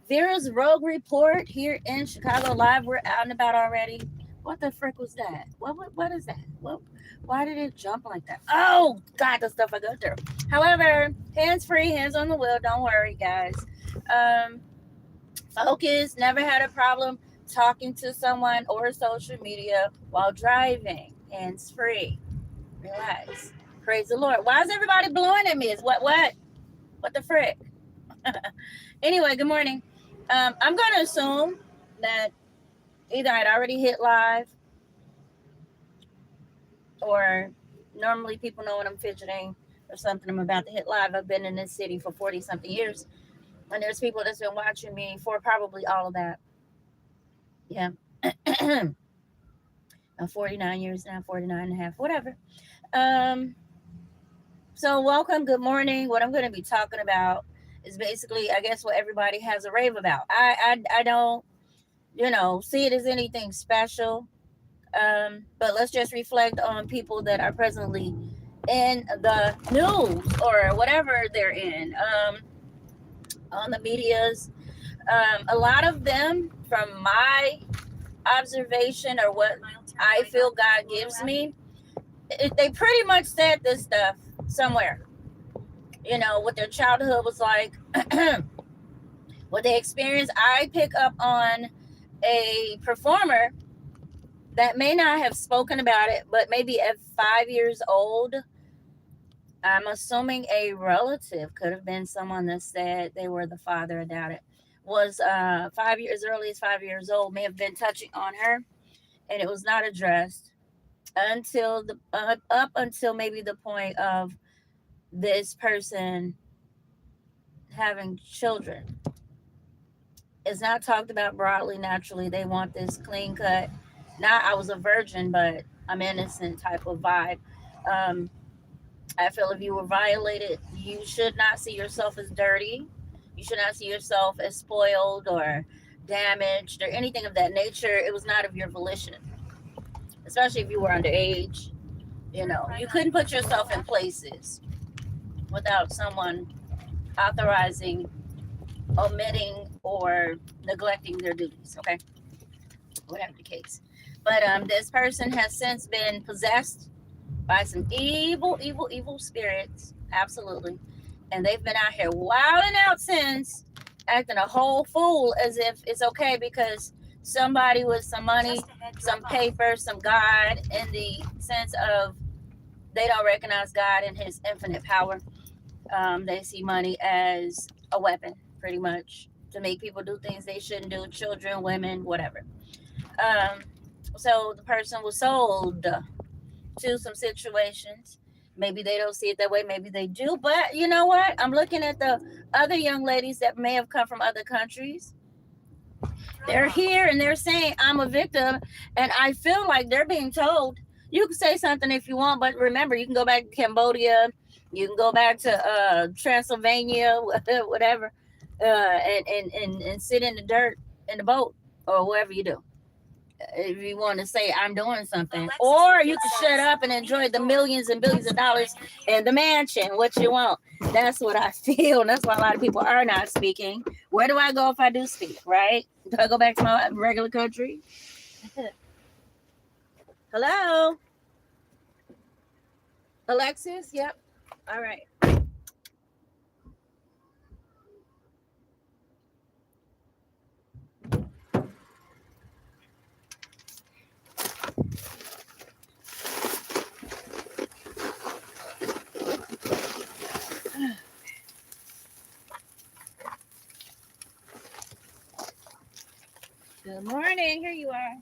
Vera's Rogue Report here in Chicago Live. We're out and about already. What the frick was that? What is that? What? Why did it jump like that? Oh God, the stuff I go through. However, hands free, hands on the wheel. Don't worry, guys. Um, Focus. Never had a problem talking to someone or social media while driving. Hands free. Relax. Praise the Lord. Why is everybody blowing at me? Is what the frick? Anyway, good morning. I'm going to assume that either I'd already hit live or normally people know when I'm fidgeting or something. I'm about to hit live. I've been in this city for 40 something years, and there's people that's been watching me for probably all of that. Yeah. I'm 49 years now, 49 and a half, whatever. Um, so welcome, good morning. What I'm going to be talking about is basically, I guess, what everybody has a rave about. I don't, see it as anything special. But let's just reflect on people that are presently in the news or whatever they're in, on the medias. A lot of them, from my observation or what I feel God gives me, they pretty much said this stuff somewhere. What their childhood was like, what they experienced. I pick up on a performer that may not have spoken about it, but maybe at 5 years old, I'm assuming a relative, could have been someone that said they were the father, I doubt it, was 5 years, early as 5 years old, may have been touching on her, and it was not addressed until up until maybe the point of this person having children. It's not talked about broadly. Naturally, they want this clean cut, not I was a virgin, but I'm innocent type of vibe. Um, I feel if you were violated, you should not see yourself as dirty. You should not see yourself as spoiled or damaged or anything of that nature. It was not of your volition, especially if you were underage. You couldn't put yourself in places without someone authorizing, omitting, or neglecting their duties. Okay, whatever the case. But this person has since been possessed by some evil spirits. Absolutely. And they've been out here wilding out since, acting a whole fool as if it's okay because somebody with some money, some paper, some God, in the sense of they don't recognize God and his infinite power. They see money as a weapon, pretty much, to make people do things they shouldn't do, children, women, whatever. Um, so the person was sold to some situations. Maybe they don't see it that way. Maybe they do. But you know what? I'm looking at the other young ladies that may have come from other countries. They're here and they're saying, I'm a victim. And I feel like they're being told, you can say something if you want, but remember, you can go back to Cambodia. You can go back to Transylvania, whatever, and sit in the dirt in the boat or whatever you do. If you want to say I'm doing something, or you can shut up and enjoy the millions and billions of dollars and the mansion, what you want. That's what I feel. And that's why a lot of people are not speaking. Where do I go if I do speak, right? Do I go back to my regular country? Hello? Alexis? Yep. All right. Good morning. Here you are.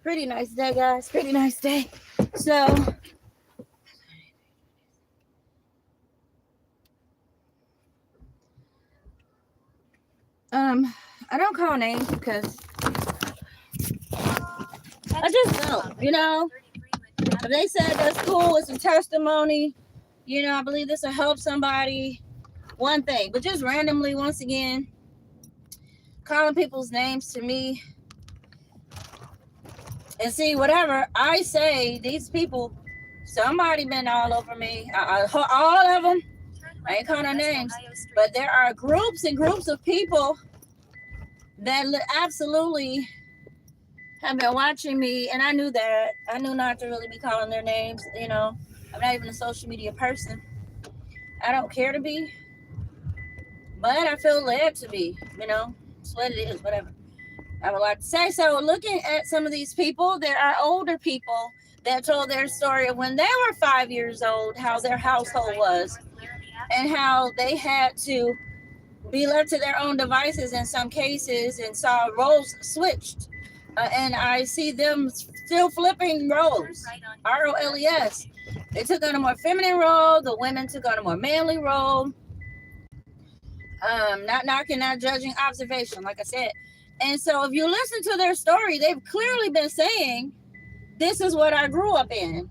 Pretty nice day, guys. Pretty nice day. So, I don't call names because I just don't, you know. If they said that's cool, it's a testimony, you know, I believe this will help somebody, one thing. But just randomly, once again, calling people's names to me and see whatever I say, these people, somebody been all over me, all of them. I ain't calling their names, but there are groups and groups of people that absolutely have been watching me, and I knew that. I knew not to really be calling their names, you know. I'm not even a social media person. I don't care to be, but I feel led to be, you know. It's what it is, whatever. I would like to say. So looking at some of these people, there are older people that told their story of when they were 5 years old, how their household was, and how they had to be left to their own devices in some cases, and saw roles switched. And I see them still flipping roles, ROLES. They took on a more feminine role. The women took on a more manly role. Not knocking, not judging, observation, like I said. And so if you listen to their story, they've clearly been saying, this is what I grew up in.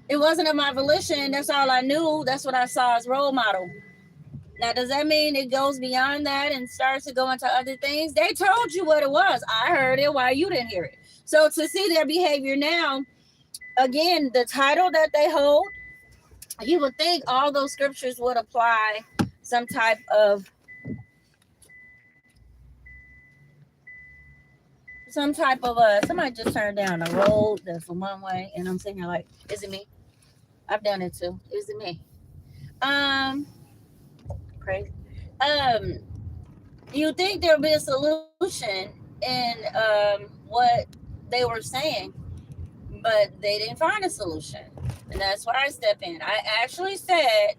It wasn't of my volition. That's all I knew. That's what I saw as role model. Now, does that mean it goes beyond that and starts to go into other things? They told you what it was. I heard it while you didn't hear it. So to see their behavior now, again, the title that they hold, you would think all those scriptures would apply some type of somebody just turned down a road that's a one way, and I'm sitting here like, is it me? I've done it too. Is it me? Crazy. You think there'll be a solution in what they were saying, but they didn't find a solution. And that's where I step in. I actually said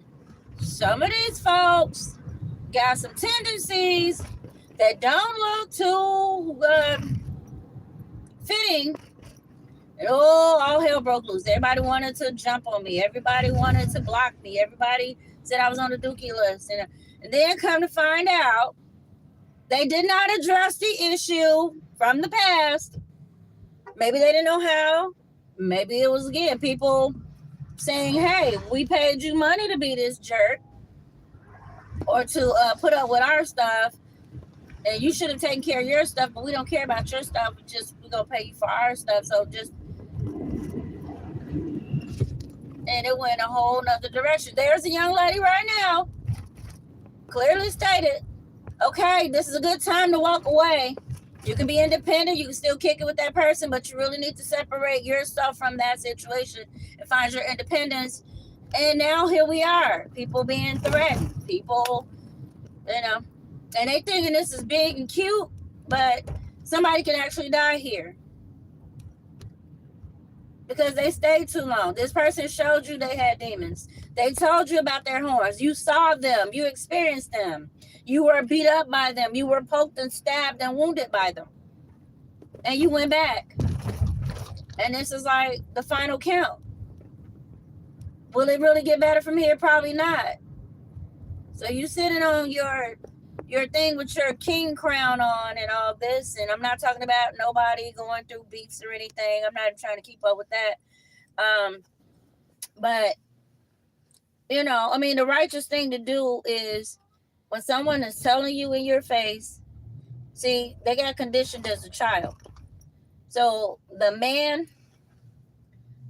some of these folks got some tendencies that don't look too fitting. And all hell broke loose. Everybody wanted to jump on me. Everybody wanted to block me. Everybody said I was on the dookie list. And then come to find out, they did not address the issue from the past. Maybe they didn't know how. Maybe it was, again, people saying, hey, we paid you money to be this jerk or to put up with our stuff. And you should have taken care of your stuff, but we don't care about your stuff. We're going to pay you for our stuff. So just, and it went a whole nother direction. There's a young lady right now, clearly stated, okay, this is a good time to walk away. You can be independent. You can still kick it with that person, but you really need to separate yourself from that situation and find your independence. And now here we are, people being threatened, people, you know, and they thinking this is big and cute, but somebody can actually die here because they stayed too long. This person showed you they had demons. They told you about their horns. You saw them. You experienced them. You were beat up by them. You were poked and stabbed and wounded by them. And you went back. And this is like the final count. Will it really get better from here? Probably not. So you sitting on your thing with your king crown on and all this. And I'm not talking about nobody going through beefs or anything. I'm not even trying to keep up with that. But, you know, I mean, the righteous thing to do is when someone is telling you in your face, see, they got conditioned as a child. So the man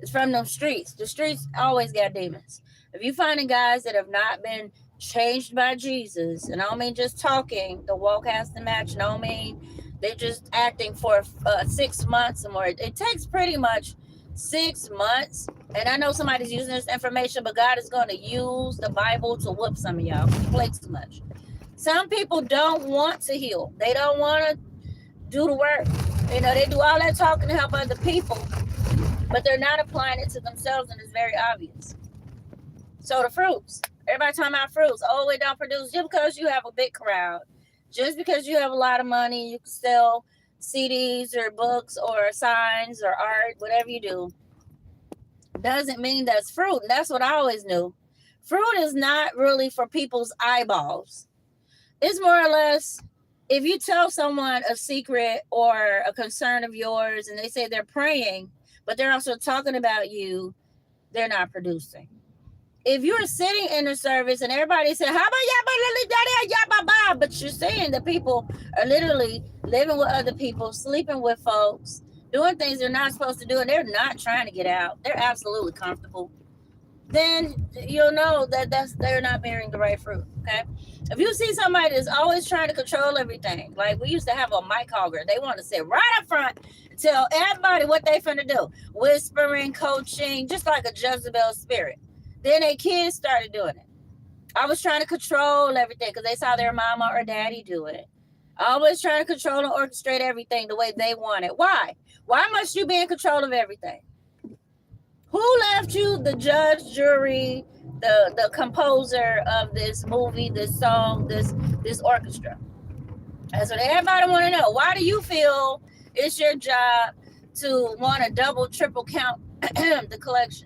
is from those streets. The streets always got demons. If you finding guys that have not been changed by Jesus, and I don't mean just talking, the walk has to match, and I don't mean they're just acting for 6 months or more. It takes pretty much 6 months. And I know somebody's using this information, but God is going to use the Bible to whoop some of y'all. You play too much. Some people don't want to heal. They don't want to do the work. You know, they do all that talking to help other people, but they're not applying it to themselves, and it's very obvious. So the fruits. Everybody talking about fruits. Oh, it don't produce. Just because you have a big crowd, just because you have a lot of money, you can sell CDs or books or signs or art, whatever you do, doesn't mean that's fruit. And that's what I always knew. Fruit is not really for people's eyeballs. It's more or less, if you tell someone a secret or a concern of yours and they say they're praying, but they're also talking about you, they're not producing. If you're sitting in the service and everybody said, how about but you're seeing that people are literally living with other people, sleeping with folks, doing things they're not supposed to do, and they're not trying to get out. They're absolutely comfortable. Then you'll know that they're not bearing the right fruit. Okay. If you see somebody that's always trying to control everything, like we used to have a mic hogger, they want to sit right up front and tell everybody what they finna do, whispering, coaching, just like a Jezebel spirit. Then their kids started doing it. I was trying to control everything because they saw their mama or daddy do it. Always trying to control and orchestrate everything the way they want it. Why? Why must you be in control of everything? Who left you the judge, jury, the composer of this movie, this song, this orchestra? That's what everybody want to know. Why do you feel it's your job to want to double, triple count the collections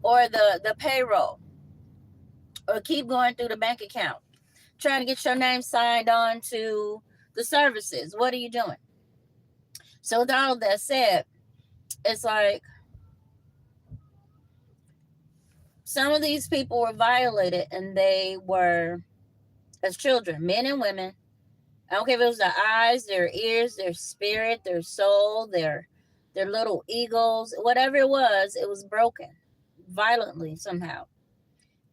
or the payroll, or keep going through the bank account, trying to get your name signed on to the services? What are you doing? So with all of that said, it's like, some of these people were violated, and they were, as children, men and women. I don't care if it was their eyes, their ears, their spirit, their soul, their little egos, whatever it was broken violently somehow.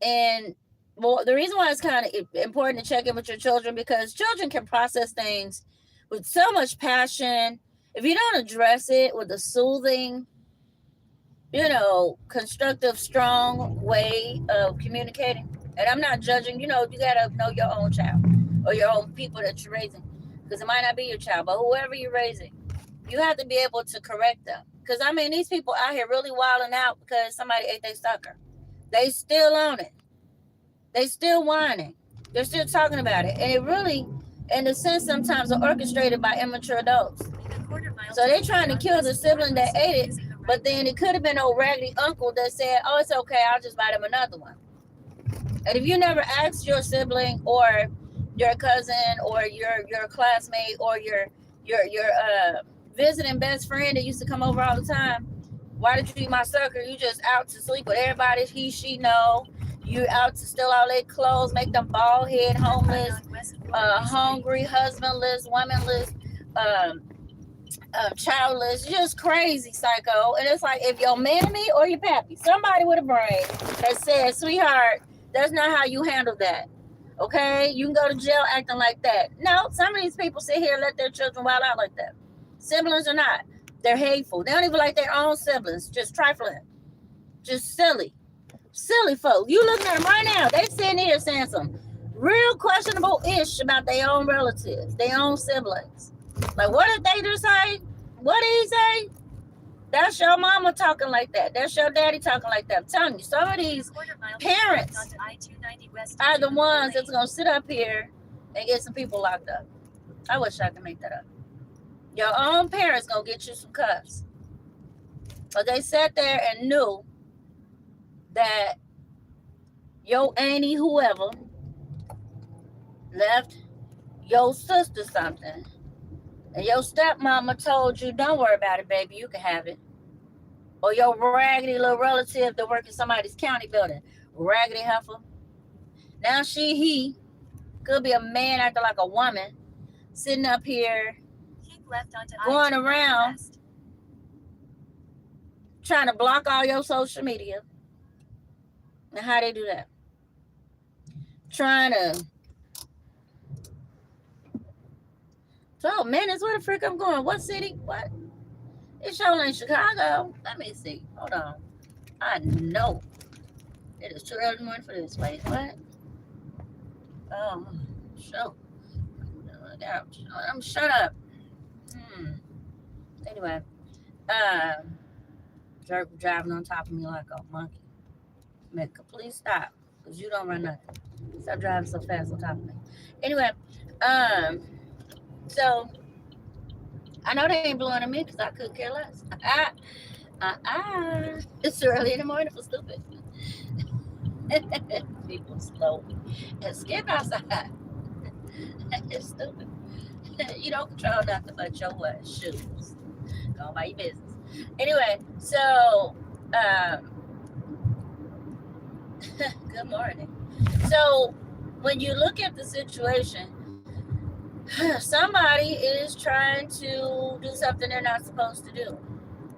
And well, the reason why it's kind of important to check in with your children, because children can process things with so much passion. If you don't address it with a soothing, constructive, strong way of communicating. And I'm not judging, you gotta know your own child or your own people that you're raising, because it might not be your child, but whoever you're raising, you have to be able to correct them. Because I mean, these people out here really wilding out because somebody ate their sucker. They still on it. They still whining. They're still talking about it. And it really, in a sense, sometimes are orchestrated by immature adults. So they're trying to kill the sibling that ate it, but then it could have been old raggedy uncle that said, oh, it's okay, I'll just buy them another one. And if you never asked your sibling or your cousin or your classmate or your visiting best friend that used to come over all the time, why did you eat my sucker? You just out to sleep with everybody she know. You out to steal all their clothes, make them bald head, homeless, hungry, husbandless, womanless, childless, just crazy, psycho. And it's like, if your mammy or your pappy, somebody with a brain, that said, sweetheart, that's not how you handle that. Okay, you can go to jail acting like that. No, some of these people sit here and let their children wild out like that. Siblings or not, they're hateful. They don't even like their own siblings. Just trifling, just silly folk. You looking at them right now, they sitting here saying some real questionable ish about their own relatives, their own siblings. Like, what did they just say? What did he say? That's your mama talking like that. That's your daddy talking like that. I'm telling you, some of these parents are the ones that's going to sit up here and get some people locked up. I wish I could make that up. Your own parents going to get you some cuffs. But they sat there and knew that your auntie whoever left your sister something. And your stepmama told you, don't worry about it, baby, you can have it. Or your raggedy little relative that work in somebody's county building, raggedy heifer. Now he could be a man acting like a woman, sitting up here, going around, trying to block all your social media. And how they do that? Trying to... So, man, that's where the frick I'm going. What city? What? It's showing in Chicago. Let me see. Hold on. I know. It is too early in the morning for this. Wait, what? Show. Shut up. Anyway. Driving on top of me like a monkey. Make a please stop. Because you don't run nothing. Stop driving so fast on top of me. Anyway. So, I know they ain't blowing at me because I could care less. It's early in the morning for stupid. People slowly and skip outside. It's stupid. You don't control nothing but your what? Shoes. Go about your business. Anyway, so good morning. So when you look at the situation, somebody is trying to do something they're not supposed to do.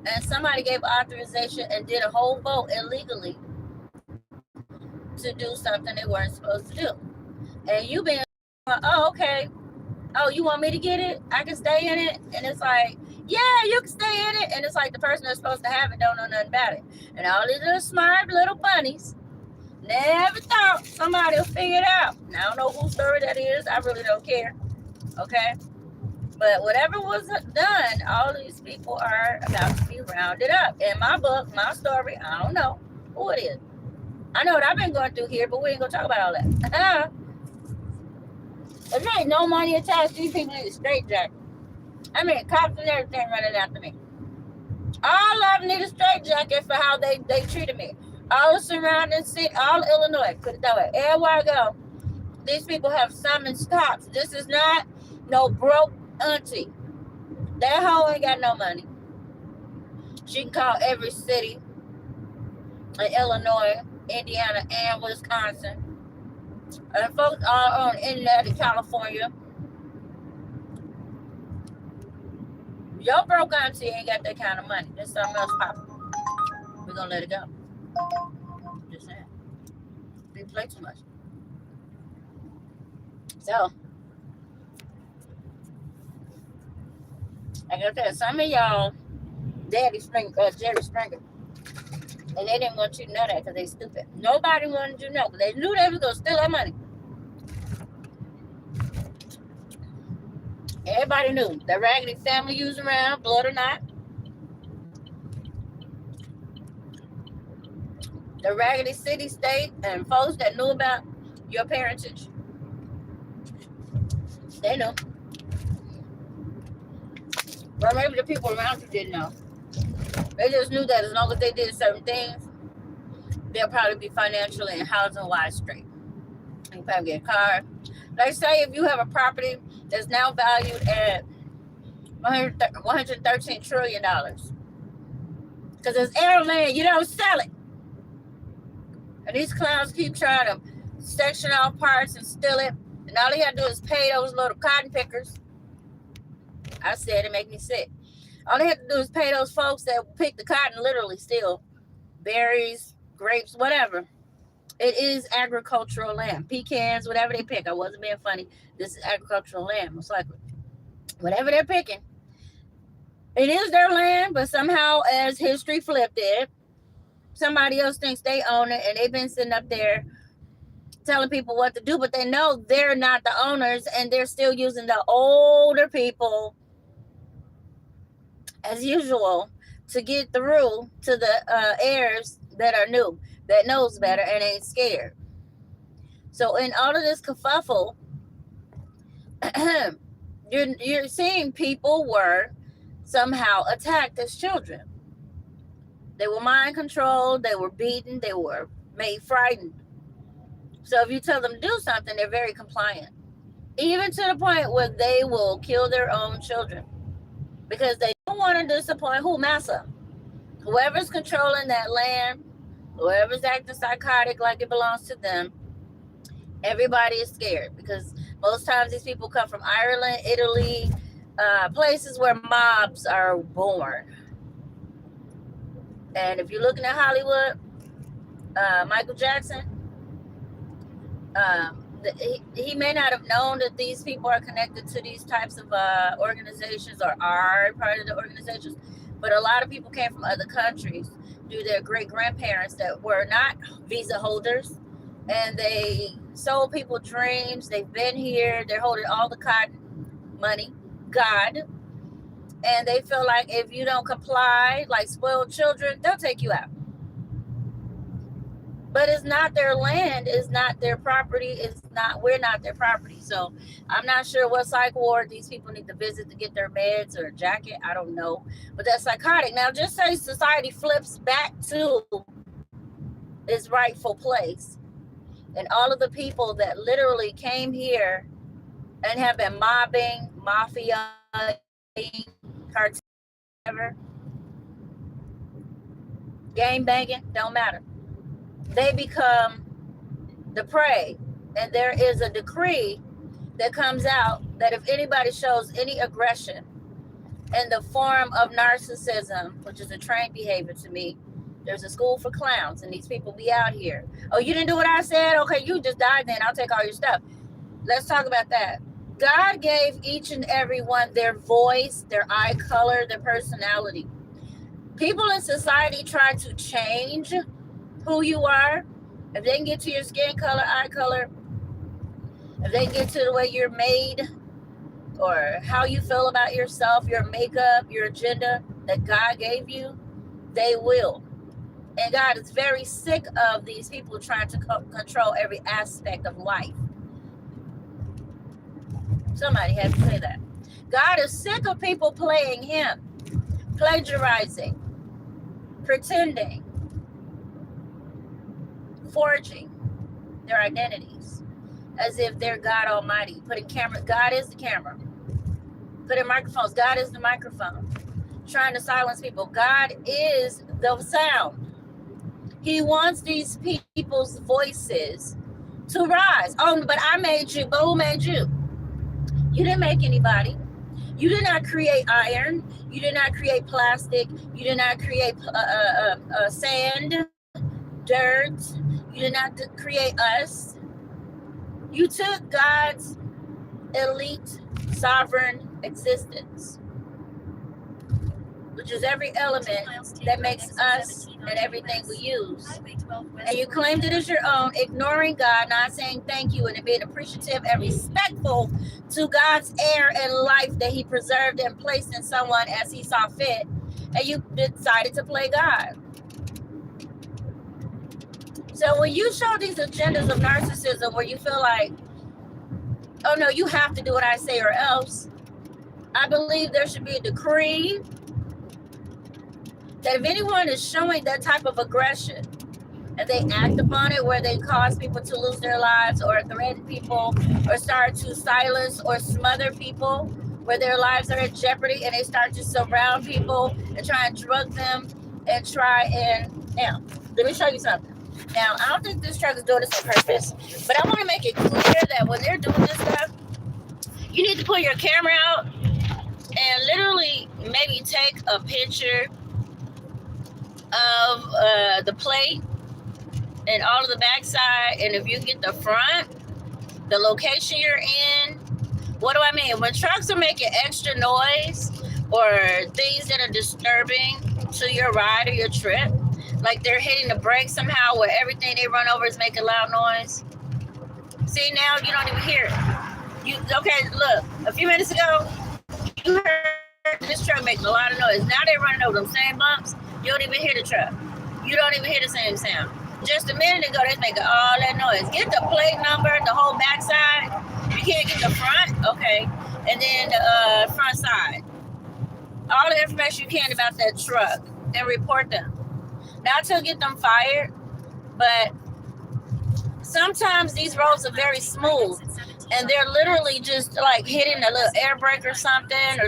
And somebody gave authorization and did a whole vote illegally to do something they weren't supposed to do. And you being, oh, okay. Oh, you want me to get it? I can stay in it? And it's like, yeah, you can stay in it. And it's like the person that's supposed to have it don't know nothing about it. And all these little smart little bunnies never thought somebody would figure it out. And I don't know whose story that is. I really don't care. Okay? But whatever was done, all these people are about to be rounded up. In my book, my story, I don't know who it is. I know what I've been going through here, but we ain't going to talk about all that. There ain't no money attached. These people need a straight jacket. I mean, cops and everything running after me. All of them need a straight jacket for how they treated me. All the surrounding city, all Illinois, put it that way. Everywhere I go, these people have summoned cops. This is not no broke auntie. That hoe ain't got no money. She can call every city in Illinois, Indiana, and Wisconsin. And folks all on the internet in California. Your broke auntie ain't got that kind of money. There's something else popping. We're gonna let it go. Just saying. People play too much. So, like I said, some of y'all, Jerry Springer, and they didn't want you to know that because they stupid. Nobody wanted you to know because they knew they was gonna steal our money. Everybody knew the Raggedy family you was around, blood or not. The Raggedy City, state, and folks that knew about your parentage. They know. But maybe the people around you didn't know. They just knew that as long as they did certain things, they'll probably be financially and housing-wise straight. You probably get a car. Like say if you have a property that's now valued at $113 trillion. Because it's airline, you don't sell it. And these clowns keep trying to section off parts and steal it. And all they have to do is pay those little cotton pickers. I said it make me sick. All they have to do is pay those folks that pick the cotton, literally steal berries, grapes, whatever. It is agricultural land. Pecans, whatever they pick. I wasn't being funny. This is agricultural land, most likely. Whatever they're picking. It is their land, but somehow, as history flipped it, somebody else thinks they own it, and they've been sitting up there telling people what to do, but they know they're not the owners, and they're still using the older people, as usual, to get through to the heirs that are new, that knows better and ain't scared. So in all of this kerfuffle, you're seeing people were somehow attacked as children. They were mind controlled, they were beaten, they were made frightened. So if you tell them to do something, they're very compliant. Even to the point where they will kill their own children. Because they don't want to disappoint who? Massa. Whoever's controlling that land, whoever's acting psychotic like it belongs to them, everybody is scared. Because most times these people come from Ireland, Italy, places where mobs are born. And if you're looking at Hollywood, Michael Jackson, he may not have known that these people are connected to these types of organizations or are part of the organizations, but a lot of people came from other countries through their great-grandparents that were not visa holders, and they sold people dreams. They've been here. They're holding all the cotton money, God, and they feel like if you don't comply, like spoiled children, they'll take you out. But it's not their land, it's not their property, we're not their property. So I'm not sure what psych ward these people need to visit to get their meds or a jacket. I don't know. But that's psychotic. Now just say society flips back to its rightful place. And all of the people that literally came here and have been mobbing, mafia, cartel, game banging, don't matter. They become the prey. And there is a decree that comes out that if anybody shows any aggression in the form of narcissism, which is a trained behavior to me, there's a school for clowns, and these people be out here. Oh, you didn't do what I said? Okay, you just died then. I'll take all your stuff. Let's talk about that. God gave each and every one their voice, their eye color, their personality. People in society try to change who you are. If they can get to your skin color, eye color, if they can get to the way you're made, or how you feel about yourself, your makeup, your agenda that God gave you, they will. And God is very sick of these people trying to control every aspect of life. Somebody had to say that. God is sick of people playing him, plagiarizing, pretending, forging their identities as if they're God Almighty. Putting camera, God is the camera. Putting microphones, God is the microphone. Trying to silence people, God is the sound. He wants these people's voices to rise. Oh, but I made you. But who made you? You didn't make anybody. You did not create iron. You did not create plastic. You did not create sand, dirt. You did not create us. You took God's elite, sovereign existence, which is every element that makes us and everything we use. And you claimed it as your own, ignoring God, not saying thank you, and being appreciative and respectful to God's air and life that he preserved and placed in someone as he saw fit. And you decided to play God. So when you show these agendas of narcissism where you feel like, oh no, you have to do what I say or else, I believe there should be a decree that if anyone is showing that type of aggression and they act upon it where they cause people to lose their lives or threaten people or start to silence or smother people where their lives are in jeopardy, and they start to surround people and try and drug them and now, let me show you something. Now, I don't think this truck is doing this on purpose, but I want to make it clear that when they're doing this stuff, you need to pull your camera out and literally maybe take a picture of the plate and all of the backside, and if you get the front, the location you're in. What do I mean? When trucks are making extra noise or things that are disturbing to your ride or your trip, like they're hitting the brakes somehow where everything they run over is making loud noise. See, now you don't even hear it. Okay, look, a few minutes ago, you heard this truck making a lot of noise. Now they're running over them same bumps. You don't even hear the truck. You don't even hear the same sound. Just a minute ago, they're making all that noise. Get the plate number, the whole backside. You can't get the front, okay, and then the front side. All the information you can about that truck and report them. Not to get them fired, but sometimes these roads are very smooth and they're literally just like hitting a little air brake or something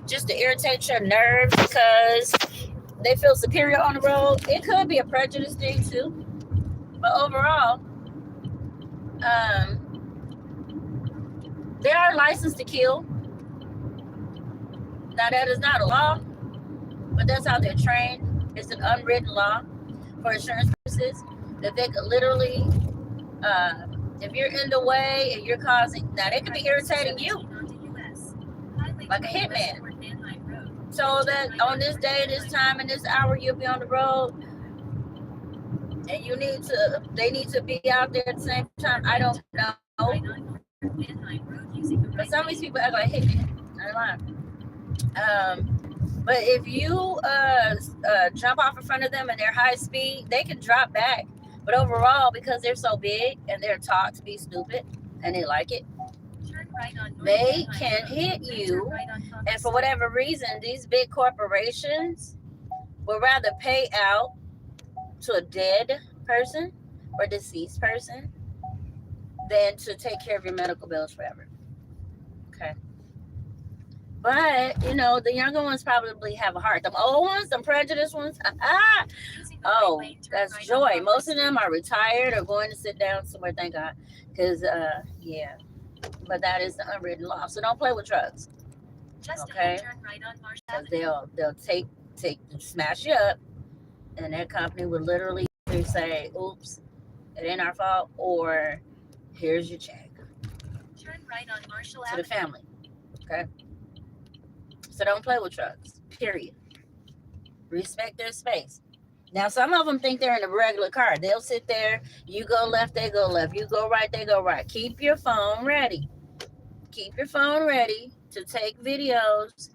just to irritate your nerves because they feel superior on the road. It could be a prejudice thing too, but overall, they are licensed to kill. Now that is not a law, but that's how they're trained. It's an unwritten law for insurance purposes that they could literally, if you're in the way and you're causing, now they could be irritating you like a hitman. So that on this day, this time, and this hour, you'll be on the road, and they need to be out there at the same time. I don't know. But some of these people act like hitmen. I ain't lying. But if you jump off in front of them and they're high speed, they can drop back. But overall, because they're so big and they're taught to be stupid and they like it, they can hit you. And for whatever reason, these big corporations would rather pay out to a dead person or deceased person than to take care of your medical bills forever. Okay. But, you know, the younger ones probably have a heart. Them old ones, them prejudiced ones, oh, that's joy. Most of them are retired or going to sit down somewhere, thank God. Because, yeah, but that is the unwritten law. So don't play with drugs. Okay? Because they'll take smash you up, and that company will literally say, oops, it ain't our fault, or here's your check. Turn right on Marshall to the family. Okay? So don't play with drugs, period. Respect their space. Now, some of them think they're in a regular car. They'll sit there. You go left, they go left. You go right, they go right. Keep your phone ready. Keep your phone ready to take videos.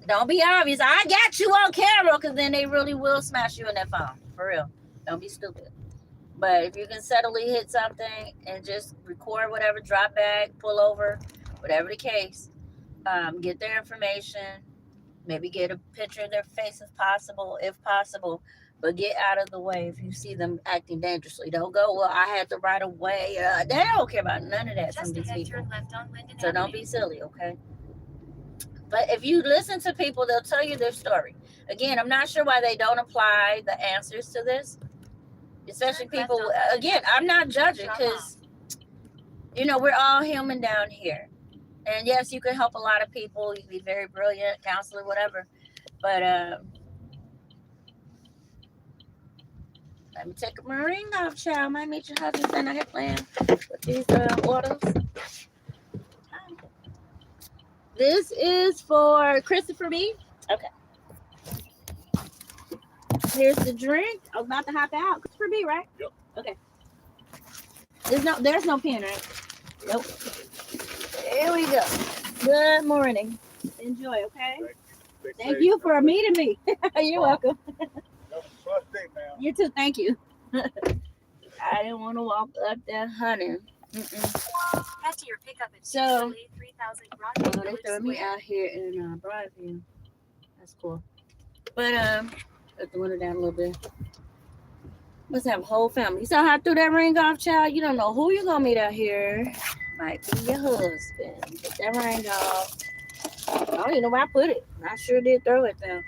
Don't be obvious. I got you on camera, because then they really will smash you in that phone. For real. Don't be stupid. But if you can subtly hit something and just record whatever, drop back, pull over, whatever the case, get their information, maybe get a picture of their face if possible, but get out of the way if you see them acting dangerously. Don't go, well, I had to right away. They don't care about none of that. Some of these people. So don't be silly, okay? But if you listen to people, they'll tell you their story. Again, I'm not sure why they don't apply the answers to this. Especially people, again, I'm not judging, because, you know, we're all human down here. And yes, you can help a lot of people. You can be very brilliant, counselor, whatever. But let me take my ring off, child. Might meet your husband standing out here playing with these orders. This is for Christopher B. Okay. Here's the drink. I was about to hop out. Christopher B, right? Yep. Okay. There's no pen, right? Nope. Here we go. Good morning. Enjoy, okay? Thank you for meeting me. You're welcome. You too, thank you. I didn't want to walk up there hunting. Head to your pickup at so, they threw me out here in Broadview. That's cool. But let the window down a little bit. Must have a whole family. You saw how I threw that ring off, child? You don't know who you're gonna meet out here. Might be your husband. Get that ring off. I don't even know where I put it. I sure did throw it though.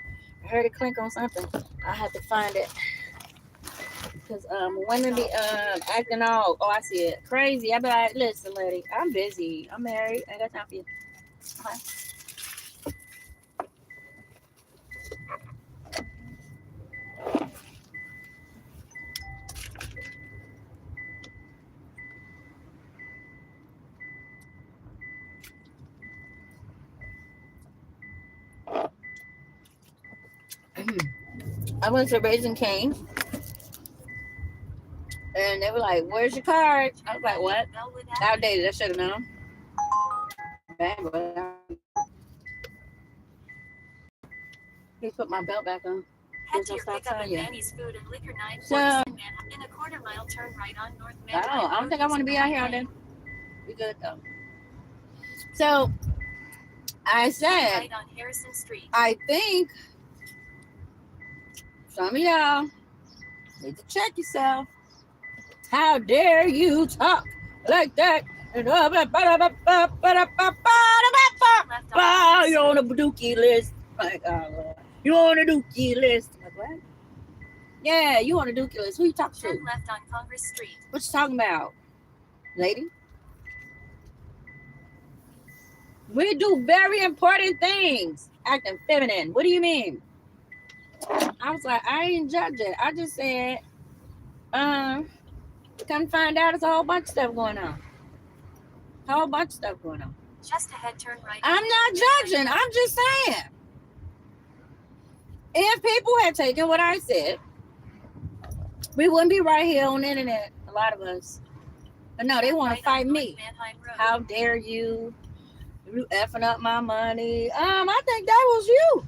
I heard it clink on something. I have to find it. Because when they be acting all, I see it, crazy. I be like, listen, lady, I'm busy. I'm married. I got time for you. I went to Raising Cane, and they were like, "Where's your card?" I was like, "What? Outdated. I should have known." Please put my belt back on. Head to your pickup at Manny's Food and Liquor Night. So, in a quarter mile, turn right on North Manhattan. I don't think I want to be out here all day. We good though. So, I said, right on Harrison Street. I think some of y'all need to check yourself. How dare you talk like that? You're on a dookie list. Like, oh, you on a dookie list. Like, what? Yeah, you on a dookie list. Who you talking to? Turn left on Congress Street. What you talking about, lady? We do very important things. Acting feminine. What do you mean? I was like, I ain't judging. I just said, come find out there's a whole bunch of stuff going on. Just ahead, turn right. I'm not judging. I'm just saying. If people had taken what I said, we wouldn't be right here on the internet, a lot of us. But no, they want to fight me. How dare you? You effing up my money. I think that was you.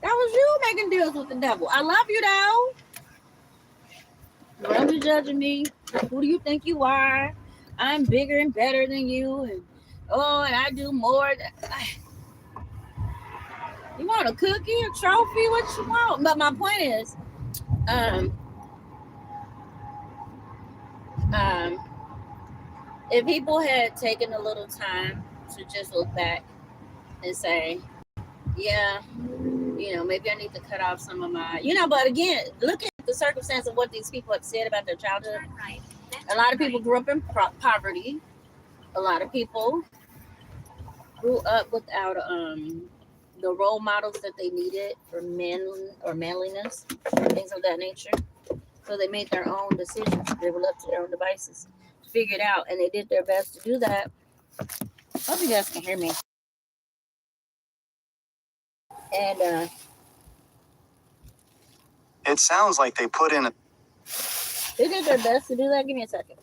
That was you making deals with the devil. I love you though. Don't be judging me. Who do you think you are? I'm bigger and better than you. And I do more. You want a cookie, a trophy, what you want? But my point is, If people had taken a little time to just look back and say, yeah, maybe I need to cut off some of my, but again, look at the circumstance of what these people have said about their childhood. A lot of people grew up in poverty. A lot of people grew up without the role models that they needed for men or manliness, things of that nature. So they made their own decisions. They were left to their own devices to figure it out, and they did their best to do that. Hope you guys can hear me. And it sounds like they put in they did their best to do that. Give me a second.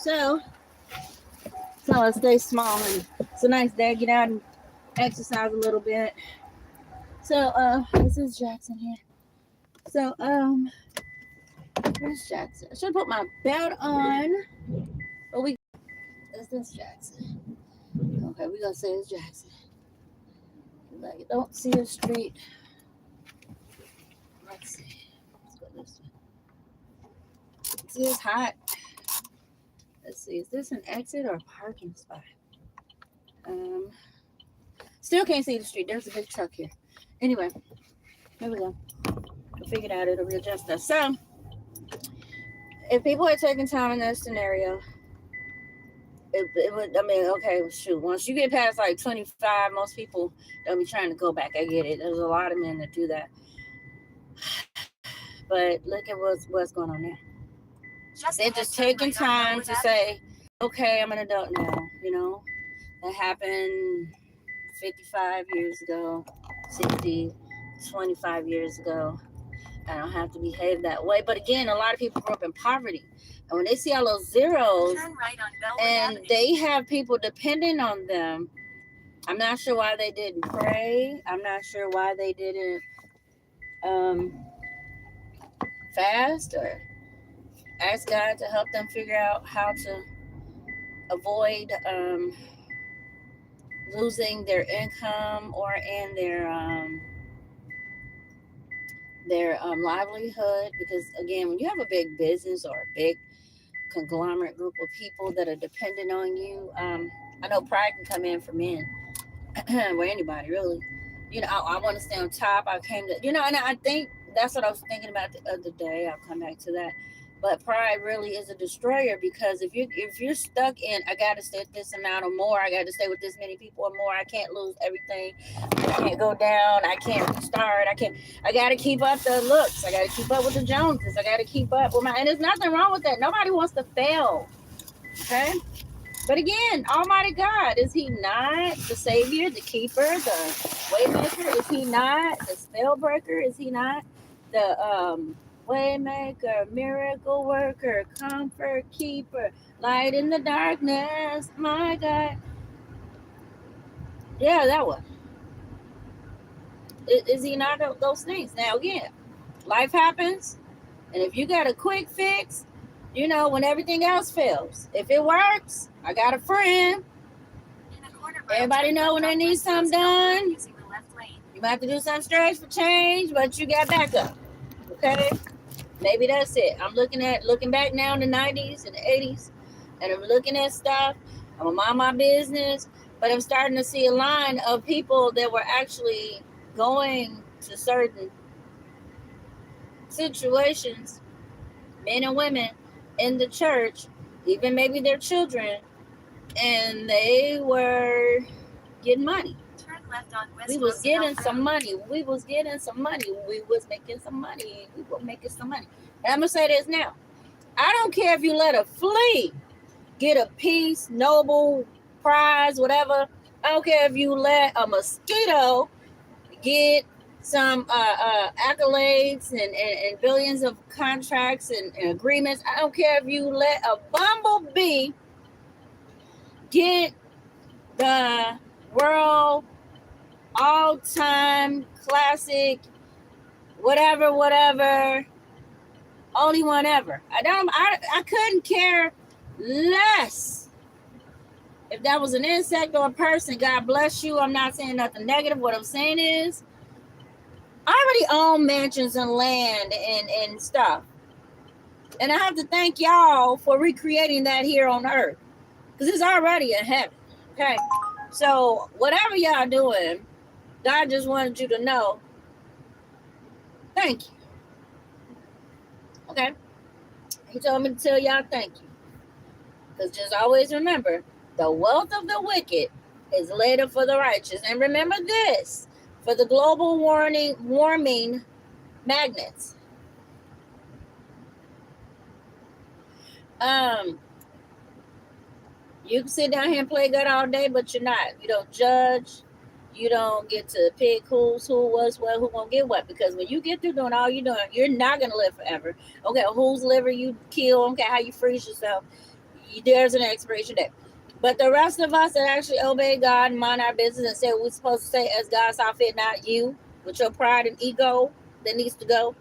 So I stay small, and it's a nice day. Get out and exercise a little bit. So this is Jackson here. So where's Jackson? I should put my belt on. But is this Jackson? Okay, we're gonna say it's Jackson. Like, don't see a street. Let's see. Let's go this way. See, it's hot. Let's see. Is this an exit or a parking spot? Still can't see the street. There's a big truck here. Anyway, here we go. We figured out it'll readjust us. So, if people had taken time in this scenario, it would, okay, shoot. Once you get past like 25, most people don't be trying to go back. I get it. There's a lot of men that do that. But look at what's going on there. They're just taking time to say, okay, I'm an adult now. That happened 55 years ago, 60, 25 years ago. I don't have to behave that way. But again, a lot of people grew up in poverty. And when they see all those zeros and they have people depending on them, I'm not sure why they didn't pray. I'm not sure why they didn't fast or ask God to help them figure out how to avoid losing their income or in their livelihood. Because again, when you have a big business or a big conglomerate group of people that are dependent on you, I know pride can come in for men or anybody really. I want to stay on top. I came to, and I think that's what I was thinking about the other day. I'll come back to that. But pride really is a destroyer, because if you're stuck in, I got to stay at this amount or more, I got to stay with this many people or more, I can't lose everything, I can't go down, I can't restart, I got to keep up the looks, I got to keep up with the Joneses, I got to keep up with and there's nothing wrong with that. Nobody wants to fail, okay? But again, Almighty God, is He not the Savior, the Keeper, the Waymaker? Is He not the spell breaker? Is He not the Waymaker, miracle worker, comfort keeper, light in the darkness? My God. Yeah, that one. Is He not those things? Now, again, life happens, and if you got a quick fix, when everything else fails, if it works, I got a friend. Everybody know when they need something done, you might have to do something strange for change, but you got backup. Okay? Maybe that's it. I'm looking back now in the 90s and the 80s, and I'm looking at stuff. I'm gonna mind my business, but I'm starting to see a line of people that were actually going to certain situations, men and women in the church, even maybe their children, and they were getting money. Turn left on West We was Roosevelt getting Road. some money. We was getting some money. We was making some money. We were making some money. And I'm gonna say this now. I don't care if you let a flea get a Peace, Nobel Prize, whatever. I don't care if you let a mosquito get some accolades and billions of contracts and agreements. I don't care if you let a bumblebee get the world all-time classic, whatever, only one ever. I couldn't care less if that was an insect or a person. God bless you. I'm not saying nothing negative. What I'm saying is I already own mansions and land and stuff. And I have to thank y'all for recreating that here on earth. Because it's already in heaven. Okay. So whatever y'all doing, God just wanted you to know, thank you. Okay. He told me to tell y'all thank you. Because just always remember, the wealth of the wicked is laid up for the righteous. And remember this, for the global warming magnets. You can sit down here and play God all day, but you're not. You don't judge. You don't get to pick who was what, who gonna get what. Because when you get through doing all you're doing, you're not gonna live forever. Okay, whose liver you kill, okay, how you freeze yourself, there's an expiration date. But the rest of us that actually obey God and mind our business and say what we're supposed to say as God saw fit, not you, with your pride and ego that needs to go.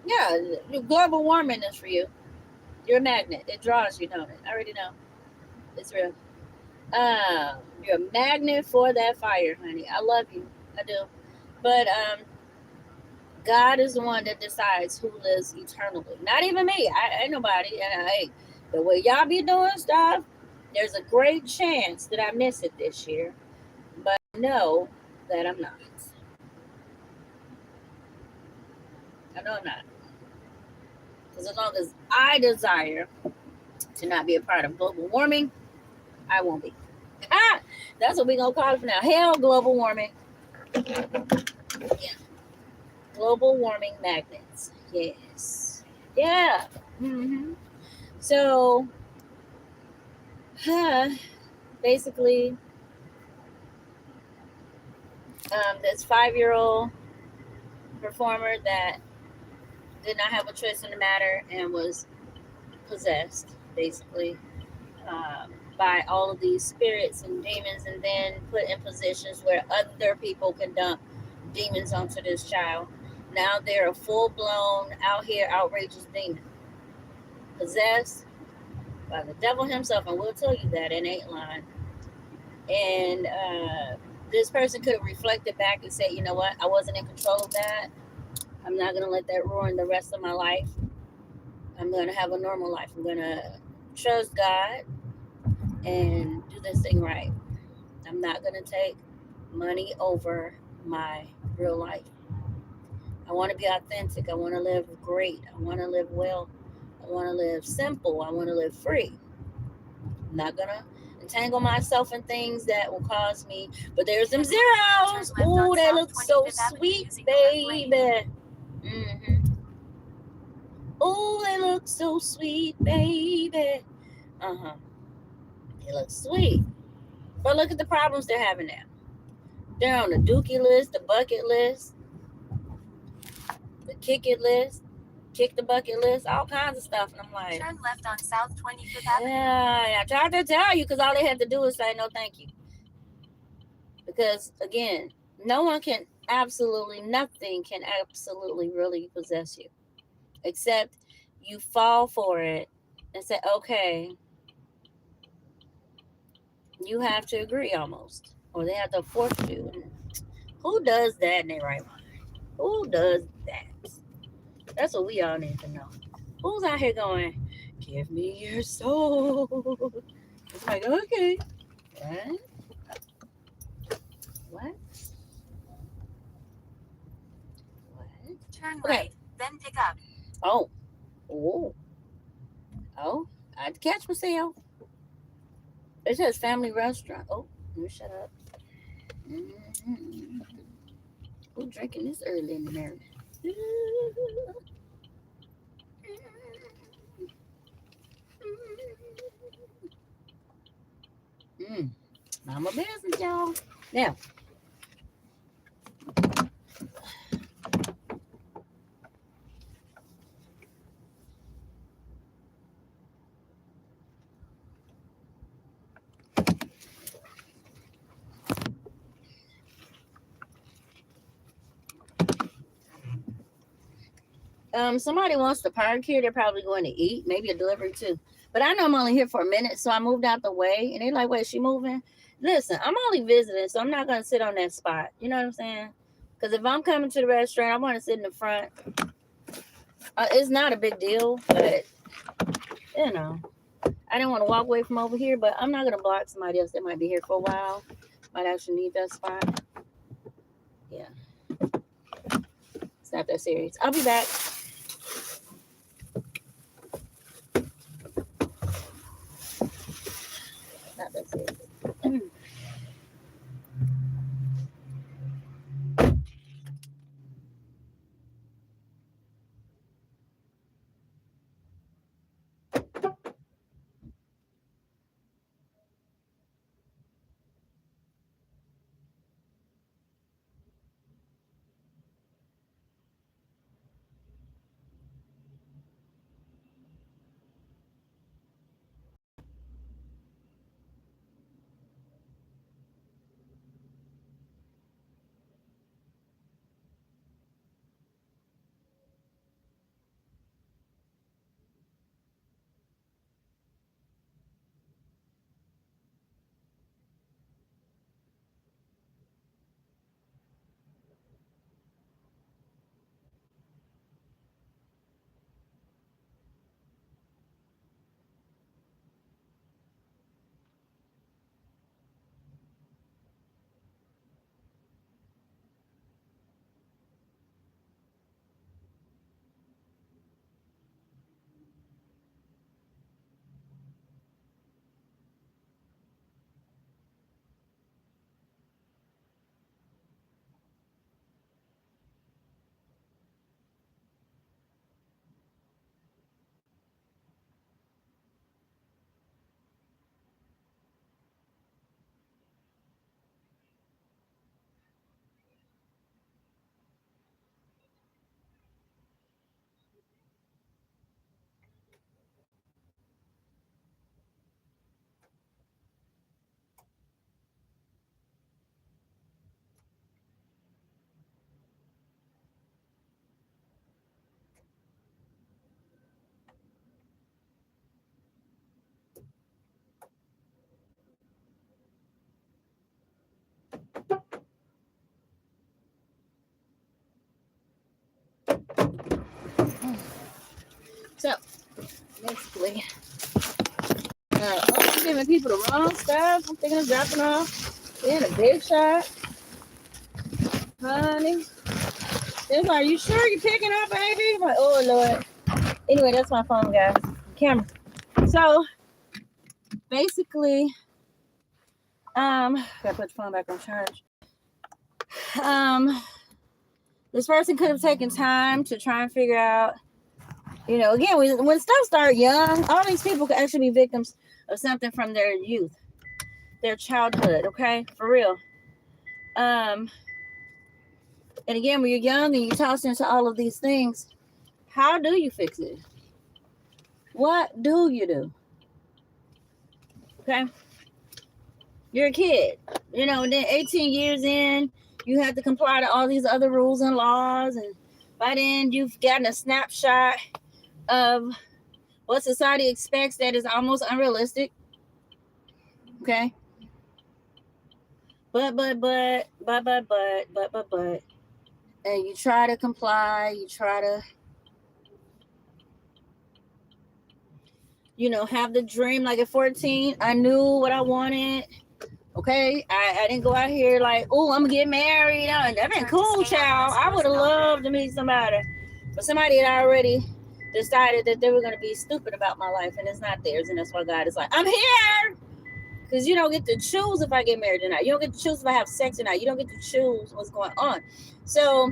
Yeah, global warming is for you. You're a magnet. It draws you, don't it? I already know. It's real. You're a magnet for that fire, honey. I love you. I do. But God is the one that decides who lives eternally. Not even me. I ain't nobody. And the way y'all be doing stuff, there's a great chance that I miss it this year. But I know that I'm not. I know I'm not. Because as long as I desire to not be a part of global warming, I won't be. That's what we're going to call it for now. Hell, global warming. Yeah. Global warming magnets. Yes. Yeah. Mm-hmm. So, basically, this 5-year-old performer that did not have a choice in the matter and was possessed, basically, by all of these spirits and demons, and then put in positions where other people can dump demons onto this child. Now they're a full-blown, out here, outrageous demon, possessed by the devil himself, and we'll tell you that in 8 line. And this person could have reflected back and said, you know what, I wasn't in control of that. I'm not going to let that ruin the rest of my life. I'm going to have a normal life. I'm going to trust God and do this thing right. I'm not going to take money over my real life. I want to be authentic. I want to live great. I want to live well. I want to live simple. I want to live free. I'm not going to entangle myself in things that will cause me. But there's them zeros. Ooh, they look so sweet, baby. Mm-hmm. Ooh, they look so sweet, baby. Uh-huh. They look sweet. But look at the problems they're having now. They're on the dookie list, the bucket list, the kick it list, kick the bucket list, all kinds of stuff. And I'm like, turn left on South 25th Avenue. Yeah, I tried to tell you because all they had to do is say no thank you. Because again, nothing can absolutely really possess you. Except you fall for it and say, okay, you have to agree almost. or they have to force you. Who does that in their right mind? Who does that? That's what we all need to know. Who's out here going, give me your soul? It's like, okay. What? What? What? Turn Okay. right, then pick up. Oh. Oh. Oh. I had to catch myself. It says family restaurant. Oh, let me shut up. Mm-hmm. Who drinking this early in the morning? Not my business, y'all. Now, somebody wants to park here. They're probably going to eat, maybe a delivery too. But I know I'm only here for a minute, so I moved out the way. And they're like, wait, she moving? Listen, I'm only visiting, so I'm not going to sit on that spot. You know what I'm saying? Because if I'm coming to the restaurant, I want to sit in the front. It's not a big deal, but, you know, I didn't want to walk away from over here, but I'm not going to block somebody else that might be here for a while. Might actually need that spot. Yeah. It's not that serious. I'll be back. Not that serious. So, basically, I'm giving people the wrong stuff. I'm thinking of dropping off in a big shot. Honey. It's like, you sure you're picking up, baby? I'm like, oh, Lord. Anyway, that's my phone, guys. Camera. So, basically, gotta put the phone back on charge. This person could have taken time to try and figure out, you know, again, when stuff starts young, all these people could actually be victims of something from their youth, their childhood, okay? For real. And again, when you're young and you toss into all of these things, how do you fix it? What do you do? Okay? You're a kid, you know, and then 18 years in, you have to comply to all these other rules and laws. And by then, you've gotten a snapshot of what society expects that is almost unrealistic. Okay? and you try to comply, you try to, have the dream. Like at 14, I knew what I wanted. Okay, I didn't go out here like, oh, I'm gonna get married. That been cool, child. I would have loved to meet somebody, but somebody had already decided that they were gonna be stupid about my life, and it's not theirs, and that's why God is like, I'm here, because you don't get to choose if I get married or not. You don't get to choose if I have sex or not. You don't get to choose what's going on. So,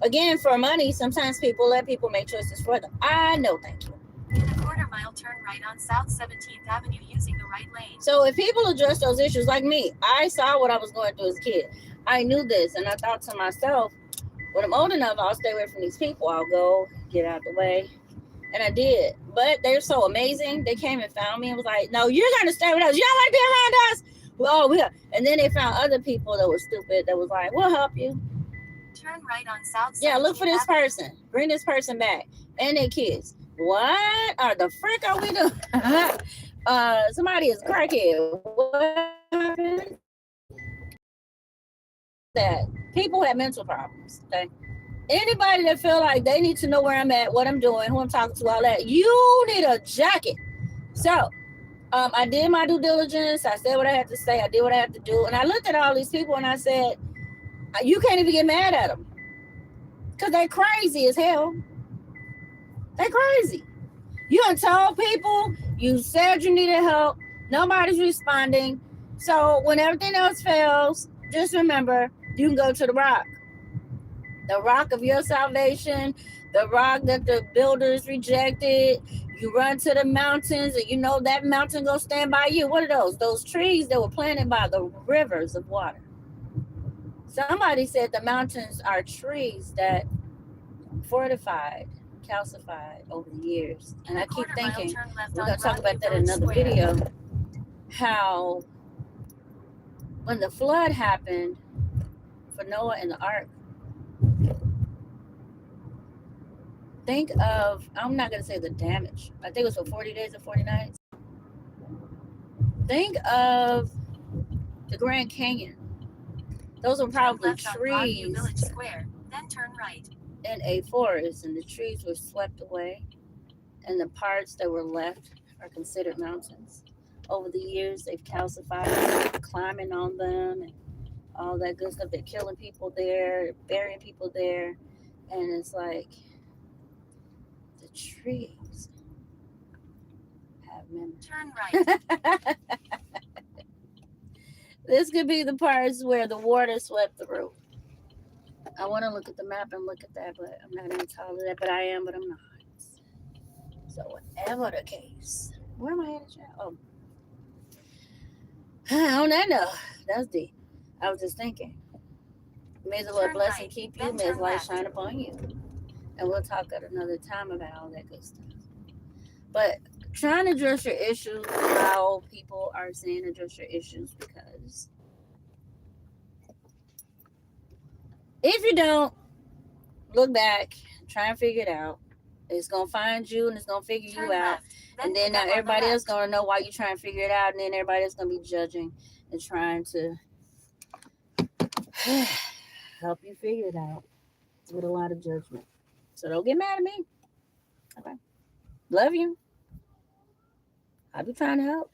again, for money, sometimes people let people make choices for them. I know, thank you. In a quarter-mile, turn right on South 17th Avenue using the right lane. So if people address those issues like me, I saw what I was going through as a kid. I knew this, and I thought to myself, when I'm old enough, I'll stay away from these people. I'll go get out the way. And I did. But they're so amazing. They came and found me and was like, no, you're going to stay with us. You don't want to be around us. Well, yeah. And then they found other people that were stupid that was like, we'll help you. Turn right on South 17th Yeah, look for this person. Bring this person back. And their kids. What are the frick are we doing? Somebody is crackhead. What happened? That people have mental problems. Okay. Anybody that feel like they need to know where I'm at, what I'm doing, who I'm talking to, all that, you need a jacket. So I did my due diligence. I said what I had to say. I did what I had to do. And I looked at all these people and I said, you can't even get mad at them. Because they're crazy as hell. They're crazy. You done told people, you said you needed help. Nobody's responding. So when everything else fails, just remember, you can go to the rock. The rock of your salvation, the rock that the builders rejected. You run to the mountains and you know that mountain gonna stand by you. What are those? Those trees that were planted by the rivers of water. Somebody said the mountains are trees that fortified, calcified over the years. And I keep thinking, we're gonna talk about that in another video, how when the flood happened for Noah and the ark, think of, I'm not going to say the damage. I think it was for 40 days or 40 nights. Think of the Grand Canyon. Those were probably trees Village Square, then turn right. in a forest, and the trees were swept away, and the parts that were left are considered mountains. Over the years, they've calcified, climbing on them, and all that good stuff. They're killing people there, burying people there, and it's like, the trees have memory. Turn right. This could be the parts where the water swept through. I want to look at the map and look at that, but I'm not even tall of that. But I am, but I'm not. So whatever the case, where am I at? Oh, on that note, that's deep. I was just thinking, may the Lord bless and keep you. May His light shine upon you. And we'll talk at another time about all that good stuff. But trying to address your issues, how people are saying address your issues, because if you don't, look back, try and figure it out. It's going to find you and it's going to figure you out. And then now everybody else going to know why you trying to figure it out. And then everybody else going to be judging and trying to help you figure it out with a lot of judgment. So don't get mad at me. Okay. Love you. I'll be trying to help.